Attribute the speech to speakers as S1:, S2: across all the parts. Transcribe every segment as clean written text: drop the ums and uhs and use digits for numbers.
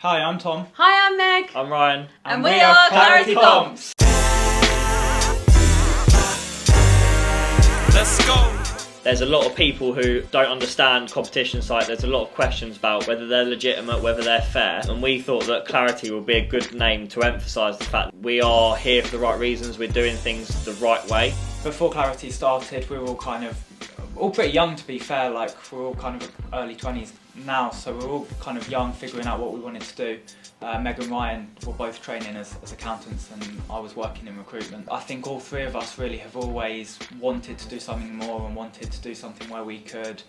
S1: Hi, I'm Tom.
S2: Hi, I'm Meg.
S3: I'm Ryan.
S2: And we are Clarity Comps.
S3: Let's go! There's a lot of people who don't understand competition site. There's a lot of questions about whether they're legitimate, whether they're fair. And we thought that Clarity would be a good name to emphasise the fact that we are here for the right reasons. We're doing things the right way.
S1: Before Clarity started, we were all pretty young, to be fair. Like, we're all kind of early 20s now, so we're all kind of young, figuring out what we wanted to do. Meg and Ryan were both training as accountants, and I was working in recruitment. I think all three of us really have always wanted to do something more and wanted to do something where we could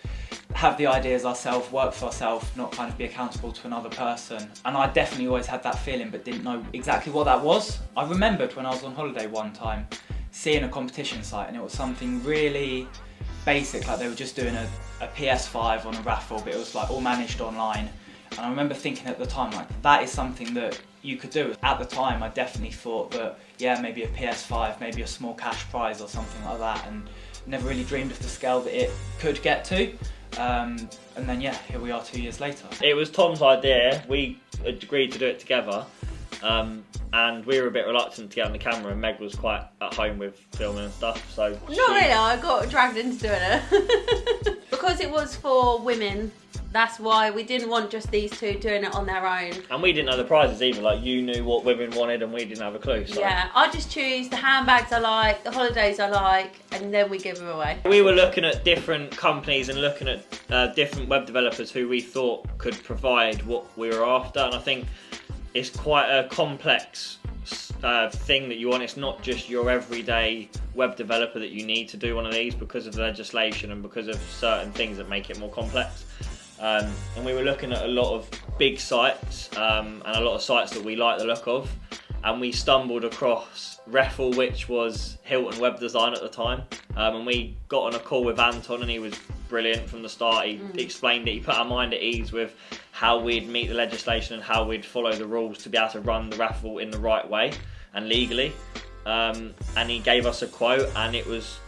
S1: have the ideas ourselves, work for ourselves, not kind of be accountable to another person. And I definitely always had that feeling, but didn't know exactly what that was. I remembered when I was on holiday one time, seeing a competition site, and it was something really basic, like they were just doing a PS5 on a Raffle, but it was like all managed online. And I remember thinking at the time, like, that is something that you could do. At the time, I definitely thought that, yeah, maybe a PS5, maybe a small cash prize or something like that, and never really dreamed of the scale that it could get to. And then, yeah, here we are 2 years later.
S3: It was Tom's idea. We agreed to do it together. And we were a bit reluctant to get on the camera, and Meg was quite at home with filming and stuff, so...
S2: Not really, I got dragged into doing it. Because it was for women, that's why we didn't want just these two doing it on their own.
S3: And we didn't know the prizes either, like you knew what women wanted and we didn't have a clue. So.
S2: Yeah, I just choose the handbags I like, the holidays I like, and then we give them away.
S3: We were looking at different companies and looking at different web developers who we thought could provide what we were after, and I think it's quite a complex thing that you want. It's not just your everyday web developer that you need to do one of these because of the legislation and because of certain things that make it more complex. And we were looking at a lot of big sites and a lot of sites that we like the look of, and we stumbled across Reffle, which was Hilton Web Design at the time, and we got on a call with Anton, and he was brilliant from the start. He explained it, he put our mind at ease with how we'd meet the legislation and how we'd follow the rules to be able to run the Raffle in the right way and legally, and he gave us a quote, and it was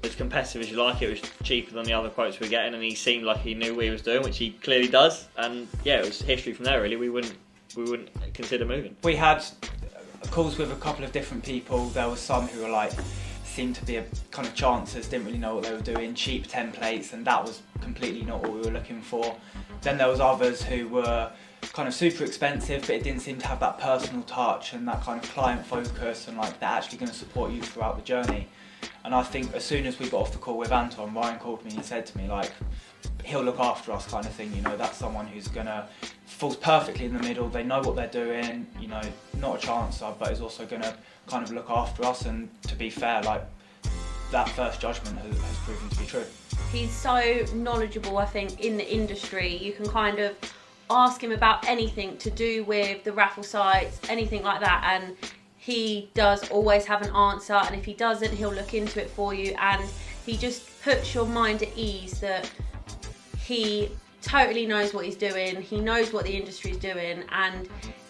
S3: as competitive as you like. It was cheaper than the other quotes we were getting, and he seemed like he knew what he was doing, which he clearly does. And yeah, it was history from there really. We wouldn't consider moving.
S1: We had calls with a couple of different people. There were some who were like, seemed to be a kind of chancers, didn't really know what they were doing, cheap templates, and that was completely not what we were looking for. Then there was others who were kind of super expensive, but it didn't seem to have that personal touch and that kind of client focus, and like they're actually going to support you throughout the journey. And I think as soon as we got off the call with Anton, Ryan called me and said to me, like, he'll look after us kind of thing, you know, that's someone who's gonna falls perfectly in the middle, they know what they're doing, you know, not a chancer, but is also gonna kind of look after us. And to be fair, like, that first judgment has proven to be true.
S2: He's so knowledgeable, I think, in the industry. You can kind of ask him about anything to do with the raffle sites, anything like that, and he does always have an answer, and if he doesn't, he'll look into it for you, and he just puts your mind at ease that he totally knows what he's doing, he knows what the industry's doing, and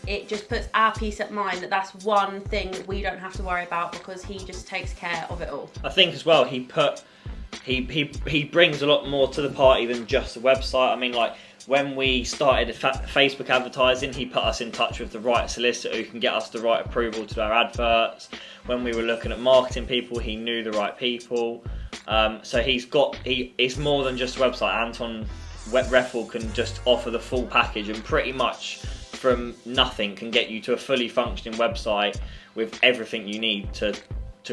S2: it just puts our peace of mind that that's one thing that we don't have to worry about because he just takes care of it all.
S3: I think as well he brings a lot more to the party than just the website. I mean, like, when we started Facebook advertising, he put us in touch with the right solicitor who can get us the right approval to our adverts. When we were looking at marketing people, he knew the right people. So it's more than just a website. Anton Reffle can just offer the full package, and pretty much from nothing can get you to a fully functioning website with everything you need to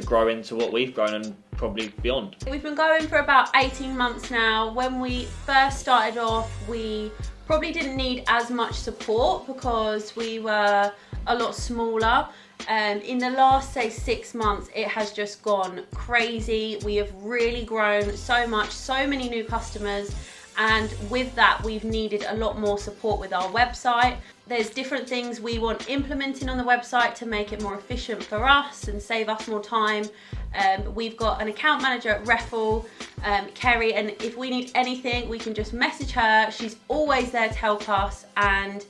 S3: grow into what we've grown and probably beyond.
S2: We've been going for about 18 months now. When we first started off, we probably didn't need as much support because we were a lot smaller. In the last, say, 6 months, it has just gone crazy. We have really grown so much, so many new customers, and with that we've needed a lot more support with our website. There's different things we want implementing on the website to make it more efficient for us and save us more time. We've got an account manager at Reffle, Kerry, and if we need anything we can just message her. She's always there to help us, and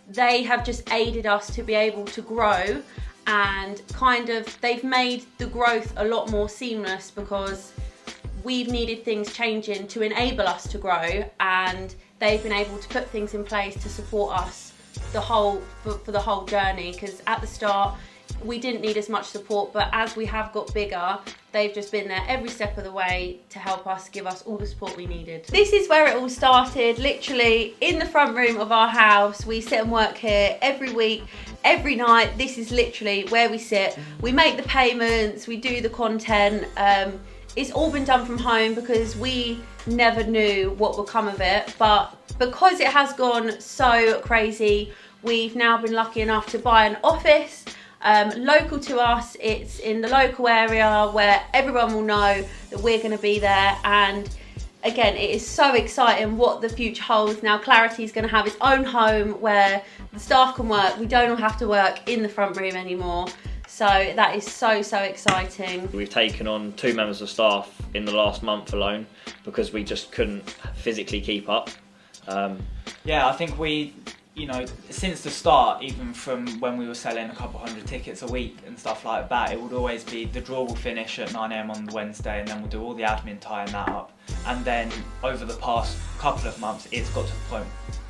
S2: they have just aided us to be able to grow, and kind of they've made the growth a lot more seamless because we've needed things changing to enable us to grow, and they've been able to put things in place to support us the whole for the whole journey, because at the start we didn't need as much support, but as we have got bigger, they've just been there every step of the way to help us, give us all the support we needed. This is where it all started, literally in the front room of our house. We sit and work here every week, every night. This is literally where we sit. We make the payments, we do the content. It's all been done from home because we never knew what would come of it, but because it has gone so crazy, we've now been lucky enough to buy an office local to us. It's in the local area where everyone will know that we're going to be there, and again, it is so exciting what the future holds. Now Clarity's going to have its own home where the staff can work. We don't all have to work in the front room anymore. So that is so exciting.
S3: We've taken on 2 members of staff in the last month alone because we just couldn't physically keep up.
S1: Yeah, I think we, you know, since the start, even from when we were selling a couple hundred tickets a week and stuff like that, it would always be the draw will finish at 9 AM on the Wednesday, and then we'll do all the admin tying that up. And then over the past couple of months, it's got to the point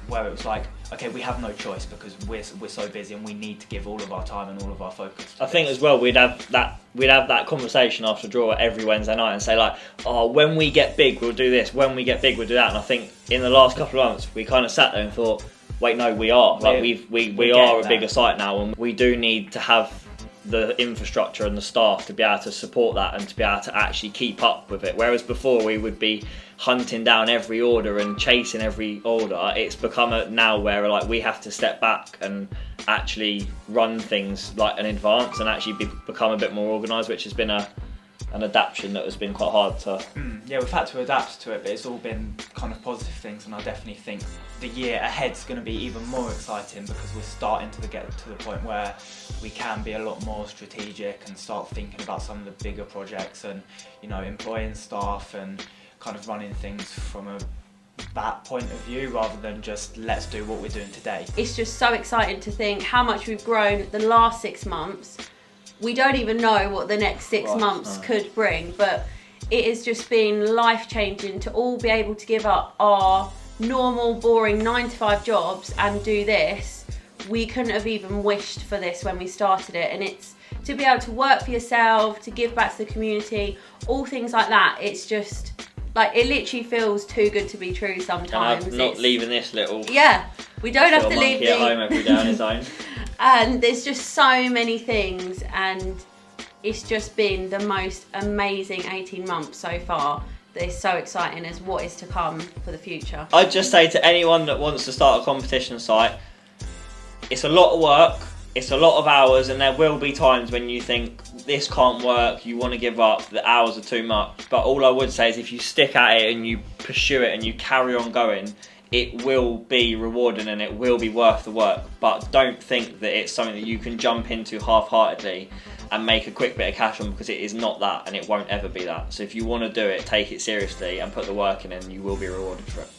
S1: where it was like, okay, we have no choice because we're so busy and we need to give all of our time and all of our focus to
S3: I think as well we'd have that conversation after draw every Wednesday night and say like, oh, when we get big we'll do this, when we get big we'll do that. And I think in the last couple of months we kind of sat there and thought, wait, no, we are like we are a bigger site now, and we do need to have the infrastructure and the staff to be able to support that and to be able to actually keep up with it. Whereas before we would be hunting down every order and chasing every order. It's become now where like we have to step back and actually run things like in advance and actually become a bit more organised, which has been an adaptation that has been quite hard to...
S1: Yeah, we've had to adapt to it, but it's all been kind of positive things, and I definitely think the year ahead's going to be even more exciting because we're starting to get to the point where we can be a lot more strategic and start thinking about some of the bigger projects and, you know, employing staff and kind of running things from that point of view rather than just let's do what we're doing today.
S2: It's just so exciting to think how much we've grown the last 6 months. We don't even know what the next 6 months could bring, but it has just been life-changing to all be able to give up our normal, boring 9-to-5 jobs and do this. We couldn't have even wished for this when we started it, and it's to be able to work for yourself, to give back to the community, all things like that. It's just like, it literally feels too good to be true sometimes.
S3: And I'm not leaving this little...
S2: Yeah, we don't have to leave
S3: at home every day on his own.
S2: And there's just so many things, and it's just been the most amazing 18 months so far. That is so exciting as what is to come for the future.
S3: I'd just say to anyone that wants to start a competition site, it's a lot of work, it's a lot of hours, and there will be times when you think this can't work, you want to give up, the hours are too much. But all I would say is if you stick at it and you pursue it and you carry on going, it will be rewarding and it will be worth the work. But don't think that it's something that you can jump into half-heartedly and make a quick bit of cash on, because it is not that and it won't ever be that. So if you want to do it, take it seriously and put the work in, and you will be rewarded for it.